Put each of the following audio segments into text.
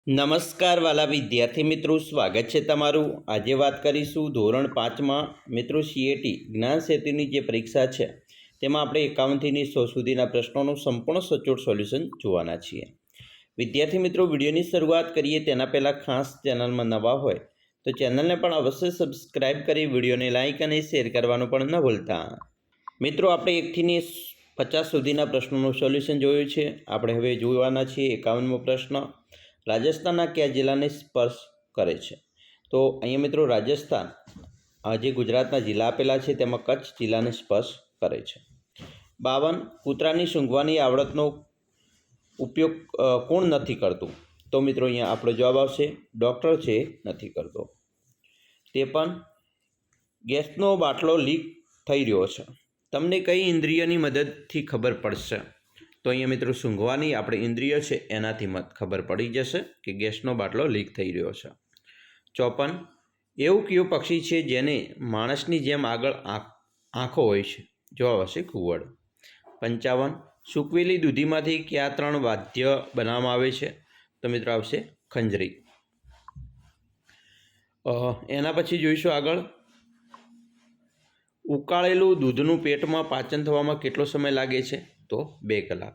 નમસ્કાર વાલા વિદ્યાર્થી મિત્રો, સ્વાગત છે તમારું। આજે વાત કરીશું ધોરણ 5માં મિત્રો સીએટી જ્ઞાન સેતુની જે પરીક્ષા છે તેમાં આપણે 51થી 100 સુધીના પ્રશ્નોનું સંપૂર્ણ સચોટ સોલ્યુશન જોવાના છીએ। વિદ્યાર્થી મિત્રો, વિડીયોની શરૂઆત કરીએ તેના પહેલાં ખાસ ચેનલમાં નવા હોય તો ચેનલને પણ અવશ્ય સબસ્ક્રાઇબ કરી વિડીયોને લાઇક અને શેર કરવાનું પણ ન ભૂલતા। મિત્રો, આપણે 1થી 50 સુધીના પ્રશ્નોનું સોલ્યુશન જોયું છે। આપણે હવે જોવાના છીએ 51મો પ્રશ્ન। રાજસ્થાનના કયા જિલ્લાને સ્પર્શ કરે છે? તો અહીંયા મિત્રો રાજસ્થાન જે ગુજરાતના જિલ્લા આપેલા છે તેમાં કચ્છ જિલ્લાને સ્પર્શ કરે છે। 52 કૂતરાની સૂંઘવાની આવડતનો ઉપયોગ કોણ નથી કરતું? તો મિત્રો અહીંયા આપણો જવાબ આવશે ડૉક્ટર છે નથી કરતો। 53 ગેસનો બાટલો લીક થઈ રહ્યો છે, તમને કઈ ઇન્દ્રિયની મદદથી ખબર પડશે? તો અહીંયા મિત્રો સૂંઘવાની આપણે ઇન્દ્રિય છે એનાથી ખબર પડી જશે કે ગેસનો બાટલો લીક થઈ રહ્યો છે। 54 એવું કયું પક્ષી છે જેને માણસની જેમ આગળ આંખો હોય છે? જવાબ હશે ઘુવડ। 55 સૂકવેલી દૂધીમાંથી કયા 3 વાદ્ય બનાવવામાં આવે છે? તો મિત્રો આવશે ખંજરી। એના પછી જોઈશું આગળ, ઉકાળેલું દૂધનું પેટમાં પાચન થવામાં કેટલો સમય લાગે છે? તો 2 કલાક।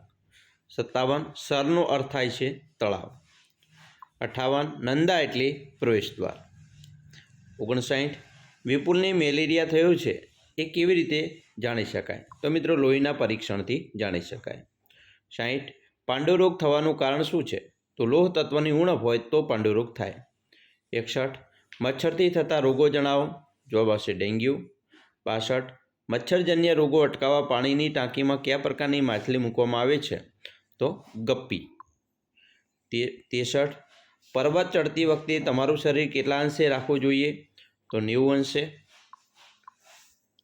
57 સરનો અર્થ થાય છે તળાવ। 58 નંદા એટલે પ્રવેશદ્વાર। 59 વિપુલને મેલેરિયા થયો છે એ કેવી રીતે જાણી શકાય? તો મિત્રો લોહીના પરીક્ષણથી જાણી શકાય। 60 પાંડુરોગ થવાનું કારણ શું છે? તો લોહ તત્વની ઉણપ હોય તો પાંડુરોગ થાય। 61 મચ્છરથી થતા રોગો જણાવો। જવાબ આવશે ડેન્ગ્યુ। 62 મચ્છરજન્ય રોગો અટકાવવા પાણીની ટાંકીમાં કયા પ્રકારની માછલી મૂકવામાં આવે છે? તો ગપ્પી। 63 પર્વત ચડતી વખતે તમારું શરીર કેટલા અંશે રાખવું જોઈએ? તો 90 અંશે।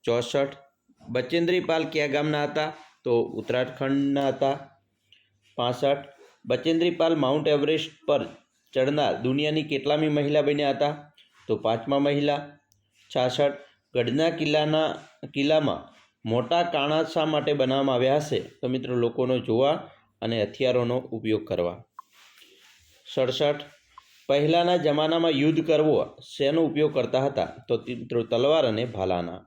64 બચેન્દ્રીપાલ કયા ગામના હતા? તો ઉત્તરાખંડના હતા। 65 બચેન્દ્રીપાલ માઉન્ટ એવરેસ્ટ પર ચડનાર દુનિયાની કેટલામી મહિલા બન્યા હતા? તો 5મા મહિલા। 66 ગઢના કિલ્લામાં મોટા કાણા શા માટે બનાવવામાં આવ્યા હશે? તો મિત્રો લોકોનો જોવા અને હથિયારોનો ઉપયોગ કરવા। 67 પહેલાંના જમાનામાં યુદ્ધ કરવો શેનો ઉપયોગ કરતા હતા? તો મિત્રો તલવાર અને ભાલાના।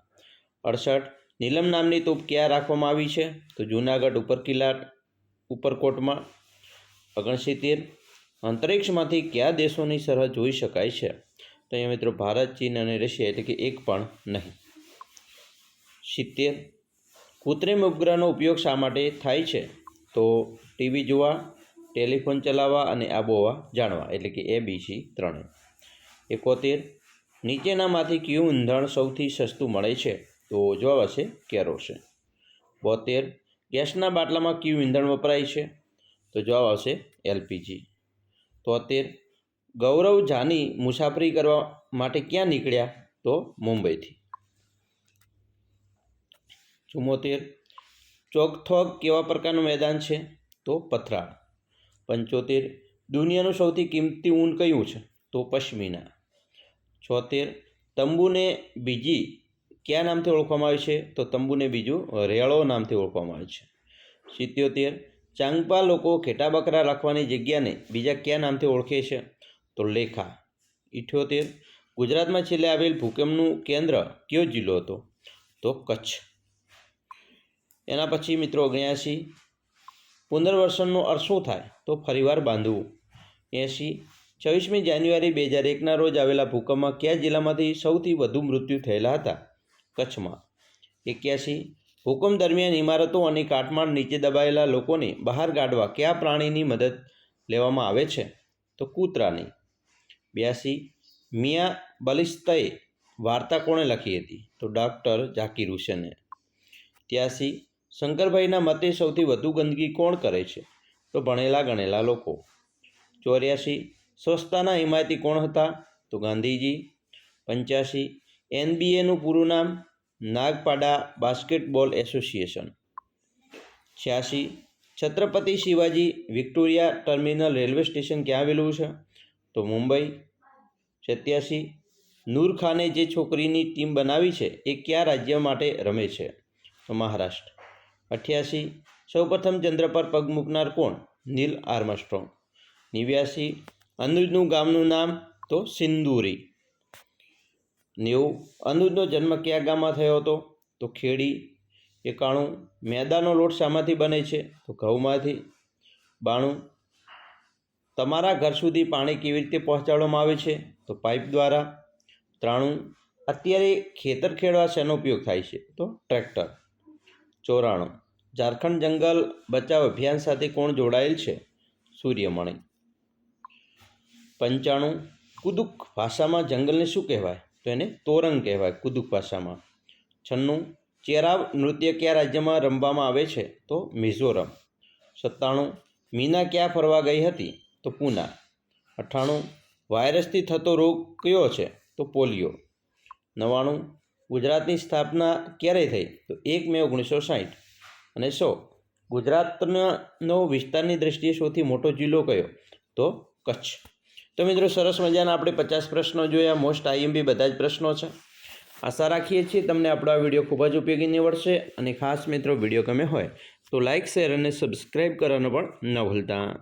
68 નીલમ નામની તોપ ક્યાં રાખવામાં આવી છે? તો જૂનાગઢ ઉપરકોટમાં। 69 અંતરિક્ષમાંથી કયા દેશોની સરહદ જોઈ શકાય છે? તો અહીંયા મિત્રો ભારત, ચીન અને રશિયા, એટલે કે એક પણ નહીં। 70 કૃત્રિમ ઉપગ્રહનો ઉપયોગ શા માટે થાય છે? તો ટીવી જોવા, ટેલિફોન ચલાવવા અને આબોહવા જાણવા, એટલે કે ABC 3। 71 નીચેનામાંથી કયું ઈંધણ સૌથી સસ્તું મળે છે? તો જવાબ હશે કેરોસીન। 72 ગેસના બાટલામાં કયું ઈંધણ વપરાય છે? તો જવાબ આવશે LPG। 73 ગૌરવ જાની મુસાફરી કરવા માટે ક્યાં નીકળ્યા? તો મુંબઈથી। 74 ચોકથોગ કેવા પ્રકારનું મેદાન છે? તો પથરાળ। 75 દુનિયાનું સૌથી કિંમતી ઊન કયું છે? તો પશ્મિના। 76 તંબુને બીજી કયા નામથી ઓળખવામાં આવે છે? તો તંબુને બીજું રેળો નામથી ઓળખવામાં આવે છે। 77 ચાંગપા લોકો ઘેટા બકરા રાખવાની જગ્યાને બીજા કયા નામથી ઓળખે છે? તો લેખા। 78 ગુજરાતમાં છેલ્લે આવેલ ભૂકંપનું કેન્દ્ર કયો જિલ્લો હતો? તો કચ્છ। એના પછી મિત્રો 79 પુનર્વસનનો અર્થ શું થાય? તો ફરીવાર બાંધવું। 80 26મી જાન્યુઆરી 2001ના રોજ આવેલા ભૂકંપમાં કયા જિલ્લામાંથી સૌથી વધુ મૃત્યુ થયેલા હતા? કચ્છમાં। 81 ભૂકંપ દરમિયાન ઇમારતો અને કાટમાળ નીચે દબાયેલા લોકોને બહાર કાઢવા કયા પ્રાણીની મદદ લેવામાં આવે છે? તો કૂતરાની। 82 મિયાં બલિસ્તએ વાર્તા કોણે લખી હતી? તો ડૉક્ટર ઝાકીર હુસેને। 83 શંકરભાઈના મતે સૌથી વધુ ગંદકી કોણ કરે છે? તો ભણેલા ગણેલા લોકો। 84 સ્વચ્છતાના હિમાયતી કોણ હતા? તો ગાંધીજી। 85 NBAનું પૂરું નામ? Nagpada basketball association. 86 Chhatrapati Shivaji Victoria terminal railway station ક્યાં આવેલું છે? તો મુંબઈ। 87 નૂર ખાને જે છોકરીની ટીમ બનાવી છે એ કયા રાજ્ય માટે રમે છે? તો મહારાષ્ટ્ર। 88 સૌપ્રથમ ચંદ્ર પર પગ મૂકનાર કોણ? નીલ આર્મસ્ટ્રોંગ। 89 અનુજનું ગામનું નામ તો સિંદુરી. 90. અનુજનો જન્મ કયા ગામમાં થયો હતો? તો ખેડી. 91. મેદાનો લોટ શામાંથી બને છે? તો ઘઉંમાંથી. 92. તમારા ઘર સુધી પાણી કેવી રીતે પહોંચાડવામાં આવે છે? તો પાઇપ દ્વારા. 93. અત્યારે ખેતર ખેડવા શેનો ઉપયોગ થાય છે? તો ટ્રેક્ટર. 94. ઝારખંડ જંગલ બચાવ અભિયાન સાથે કોણ જોડાયેલ છે? સૂર્યમણિ. 95. કુદુક ભાષામાં જંગલને શું કહેવાય? તો એને તોરંગ કહેવાય કુદુક ભાષામાં. 96. ચેરાવ નૃત્ય કયા રાજ્યમાં રમવામાં આવે છે? તો મિઝોરમ. 97. મીના ક્યાં ફરવા ગઈ હતી? તો પૂના. 98. વાયરસથી થતો રોગ કયો છે? તો પોલિયો. 99. ગુજરાતની સ્થાપના ક્યારે થઈ? તો 1 મે 1960. અને 100. ગુજરાતનો વિસ્તારની દૃષ્ટિએ સૌથી મોટો જિલ્લો કયો? તો કચ્છ. તો મિત્રો સરસ મજાના આપણે 50 પ્રશ્નો જોયા. મોસ્ટ આઈએમપી બધા જ પ્રશ્નો છે. આશા રાખીએ છીએ તમને આપણો આ વિડીયો ખૂબ જ ઉપયોગી નીવડશે. અને ખાસ મિત્રો વિડીયો ગમે હોય તો લાઇક શેર અને સબસ્ક્રાઈબ કરવાનું પણ ન ભૂલતા.